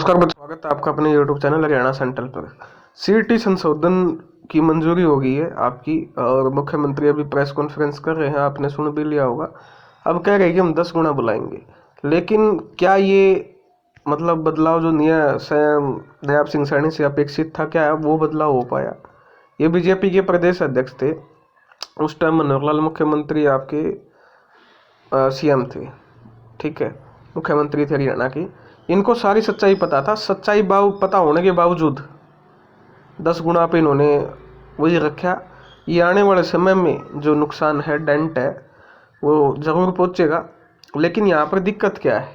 नमस्कार बच्चों, स्वागत है आपका अपने YouTube चैनल हरियाणा सेंट्रल पर। सीईटी संशोधन की मंजूरी हो गई है आपकी, और मुख्यमंत्री अभी प्रेस कॉन्फ्रेंस कर रहे हैं, आपने सुन भी लिया होगा। अब कह रहे हैं कि हम 10 गुना बुलाएंगे, लेकिन क्या ये मतलब बदलाव जो नयाब सिंह सैनी से अपेक्षित था, क्या वो बदलाव हो पाया? ये बीजेपी के प्रदेश अध्यक्ष थे उस टाइम, मनोहर लाल मुख्यमंत्री आपके सीएम थे, ठीक है, मुख्यमंत्री थे हरियाणा की। इनको सारी सच्चाई पता था। सच्चाई पता होने के बावजूद 10 गुना पे इन्होंने वही रखा। ये आने वाले समय में जो नुकसान है, डेंट है, वो ज़रूर पहुँचेगा। लेकिन यहाँ पर दिक्कत क्या है,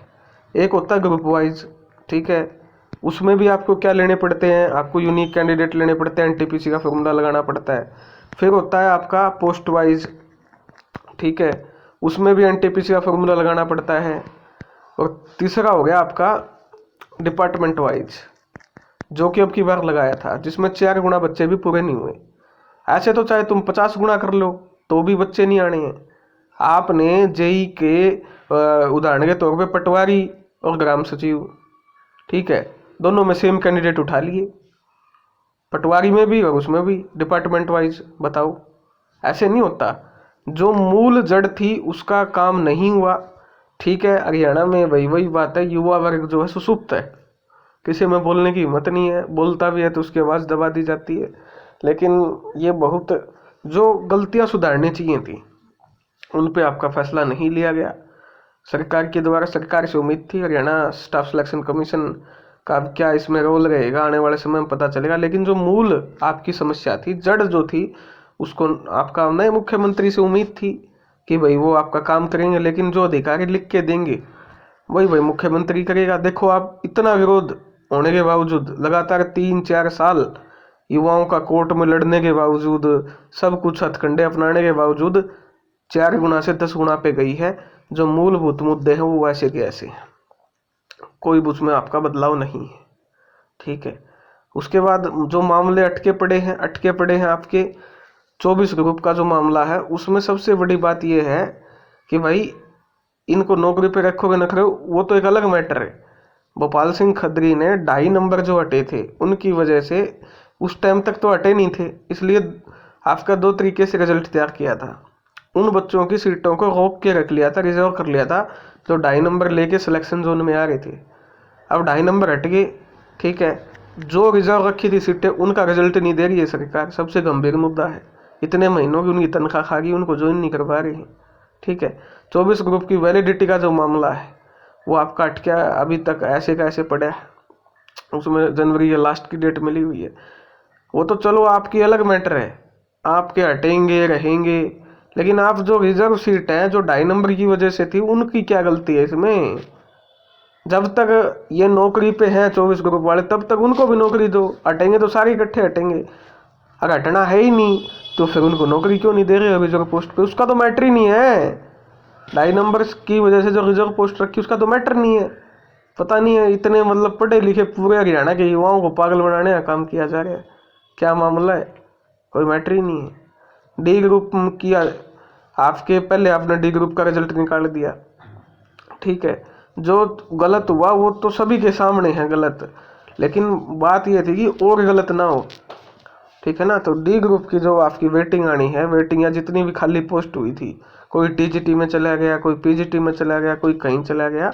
एक होता है ग्रुप वाइज, ठीक है, उसमें भी आपको क्या लेने पड़ते हैं, आपको यूनिक कैंडिडेट लेने पड़ते हैं, एनटीपीसी का फॉर्मूला लगाना पड़ता है। फिर होता है आपका पोस्ट वाइज, ठीक है, उसमें भी एनटीपीसी का फॉर्मूला लगाना पड़ता है। और तीसरा हो गया आपका डिपार्टमेंट वाइज, जो कि अब की बार लगाया था, जिसमें 4 गुना बच्चे भी पूरे नहीं हुए। ऐसे तो चाहे तुम 50 गुना कर लो तो भी बच्चे नहीं आने हैं। आपने जेई के उदाहरण के तौर पे पटवारी और ग्राम सचिव, ठीक है, दोनों में सेम कैंडिडेट उठा लिए, पटवारी में भी और उसमें भी डिपार्टमेंट वाइज। बताओ, ऐसे नहीं होता। जो मूल जड़ थी उसका काम नहीं हुआ, ठीक है। हरियाणा में वही बात है, युवा वर्ग जो है सुसुप्त है, किसी में बोलने की हिम्मत नहीं है, बोलता भी है तो उसकी आवाज़ दबा दी जाती है। लेकिन ये बहुत जो गलतियां सुधारनी चाहिए थी, उन पे आपका फैसला नहीं लिया गया सरकार के द्वारा। सरकार से उम्मीद थी, हरियाणा स्टाफ सिलेक्शन कमीशन का क्या इसमें रोल रहेगा आने वाले समय में पता चलेगा। लेकिन जो मूल आपकी समस्या थी, जड़ जो थी, उसको आपका नए मुख्यमंत्री से उम्मीद थी कि भाई वो आपका काम करेंगे, लेकिन जो अधिकारी लिख के देंगे वही मुख्यमंत्री करेगा। देखो, आप इतना विरोध होने के बावजूद, लगातार 3-4 साल युवाओं का कोर्ट में लड़ने के बावजूद, सब कुछ हथकंडे अपनाने के बावजूद 4 गुना से 10 गुना पे गई है। जो मूलभूत मुद्दे हैं वो वैसे के ऐसे हैं, कोई उसमें आपका बदलाव नहीं है, ठीक है। उसके बाद जो मामले अटके पड़े हैं आपके 24 ग्रुप का जो मामला है, उसमें सबसे बड़ी बात यह है कि भाई इनको नौकरी पे रखोगे न करो, वो तो एक अलग मैटर है। भोपाल सिंह खत्री ने 2.5 नंबर जो हटे थे, उनकी वजह से उस टाइम तक तो हटे नहीं थे, इसलिए आपका 2 तरीके से रिजल्ट तैयार किया था। उन बच्चों की सीटों को रोक के रख लिया था, रिजर्व कर लिया था, जो 2.5 नंबर लेके सिलेक्शन जोन में आ रहे थे। अब 2.5 नंबर हट गए, ठीक है। जो रिजर्व रखी थी सीटें, उनका रिजल्ट नहीं दे रही है सरकार, सबसे गंभीर मुद्दा है। इतने महीनों की उनकी तनख्वाह खा गई, उनको ज्वाइन नहीं करवा रही है, ठीक है। 24 ग्रुप की वैलिडिटी का जो मामला है वो आपका अटका अभी तक ऐसे का ऐसे पड़ा है, उसमें जनवरी या लास्ट की डेट मिली हुई है। वो तो चलो आपकी अलग मैटर है, आपके हटेंगे रहेंगे, लेकिन आप जो रिजर्व सीट है जो 2.5 नंबर की वजह से थी, उनकी क्या गलती है इसमें? जब तक ये नौकरी पे हैं 24 ग्रुप वाले, तब तक उनको भी नौकरी दो। हटेंगे तो सारे इकट्ठे हटेंगे, अगर हटना है ही नहीं तो फिर उनको नौकरी क्यों नहीं दे रहे रिजर्व पोस्ट पे? उसका तो मैटर ही नहीं है। 2.5 नंबर की वजह से जो रिजर्व पोस्ट रखी, उसका तो मैटर नहीं है। पता नहीं है, इतने मतलब पढ़े लिखे पूरे हरियाणा के युवाओं को पागल बनाने का काम किया जा रहा है। क्या मामला है? कोई मैटर ही नहीं है। डी ग्रुप किया आपके, पहले आपने डी ग्रुप का रिजल्ट निकाल दिया, ठीक है। जो गलत हुआ वो तो सभी के सामने है गलत, लेकिन बात यह थी कि और गलत ना हो, ठीक है ना। तो डी ग्रुप की जो आपकी वेटिंग आनी है, वेटिंग या जितनी भी खाली पोस्ट हुई थी, कोई टीजीटी में चला गया, कोई पीजीटी में चला गया, कोई कहीं चला गया,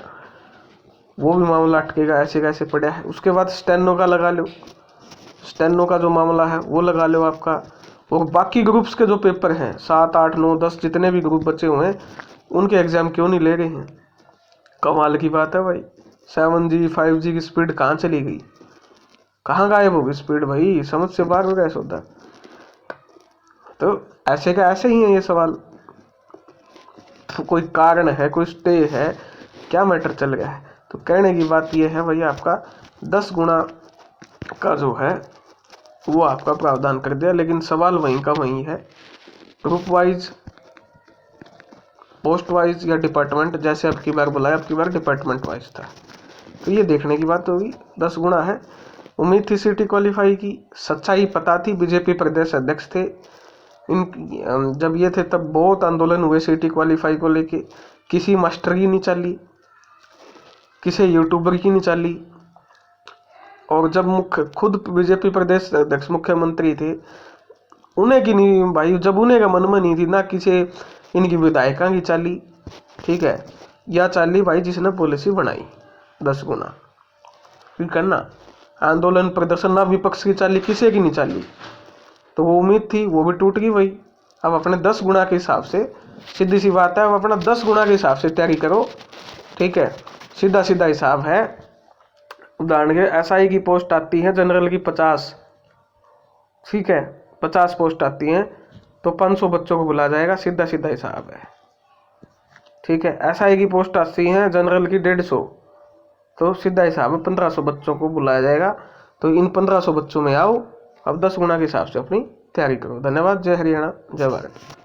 वो भी मामला अटकेगा, ऐसे कैसे पड़ा है। उसके बाद स्टेनो का लगा लो, स्टेनो का जो मामला है वो लगा लो आपका। और बाकी ग्रुप्स के जो पेपर हैं 7, 8, 9, 10 जितने भी ग्रुप बचे हुए हैं, उनके एग्जाम क्यों नहीं ले रहे हैं? कमाल की बात है भाई। 7G 5G की स्पीड कहाँ चली गई, कहाँ गायब होगी स्पीड भाई? समझ से बाहर हो गया सौदा। तो ऐसे का ऐसे ही है ये सवाल। तो कोई कारण है, कोई स्टे है, क्या मैटर चल गया है? तो कहने की बात ये है भाई, आपका 10 गुना का जो है वो आपका प्रावधान कर दिया, लेकिन सवाल वहीं का वहीं है। ग्रुप वाइज, पोस्ट वाइज या डिपार्टमेंट, जैसे अब की बार बुलाया, अब की बार डिपार्टमेंट वाइज था, तो ये देखने की बात होगी। 10 गुना है। उम्मीद थी सीटी क्वालिफाई की, सच्चाई पता थी, बीजेपी प्रदेश अध्यक्ष थे इन जब ये थे तब बहुत आंदोलन हुए सीटी क्वालिफाई को लेके। किसी मास्टर की नहीं चली, किसी यूट्यूबर की नहीं चली, और जब खुद बीजेपी प्रदेश अध्यक्ष मुख्यमंत्री थे, उन्हें की नहीं भाई, जब उन्हें का मन में नहीं थी ना किसी इनकी विधायिका की चाली, ठीक है, या चाली भाई जिसने पॉलिसी बनाई 10 गुना, फिर करना आंदोलन प्रदर्शन ना विपक्ष की चाली, किसी की नहीं चाली, तो वो उम्मीद थी वो भी टूट गई भाई। अब अपने 10 गुना के हिसाब से, सीधी सी बात है, अब अपना 10 गुना के हिसाब से तैयारी करो, ठीक है, सीधा सीधा हिसाब है। उदाहरण के एसआई की पोस्ट आती है जनरल की 50, ठीक है, 50 पोस्ट आती हैं तो 500 बच्चों को बुला जाएगा, सीधा सीधा हिसाब है, ठीक है। एसआई की पोस्ट आती है जनरल की 150, तो सीधा हिसाब है 1500 बच्चों को बुलाया जाएगा। तो इन 1500 बच्चों में आओ, अब 10 गुना के हिसाब से अपनी तैयारी करो। धन्यवाद। जय हरियाणा, जय भारत।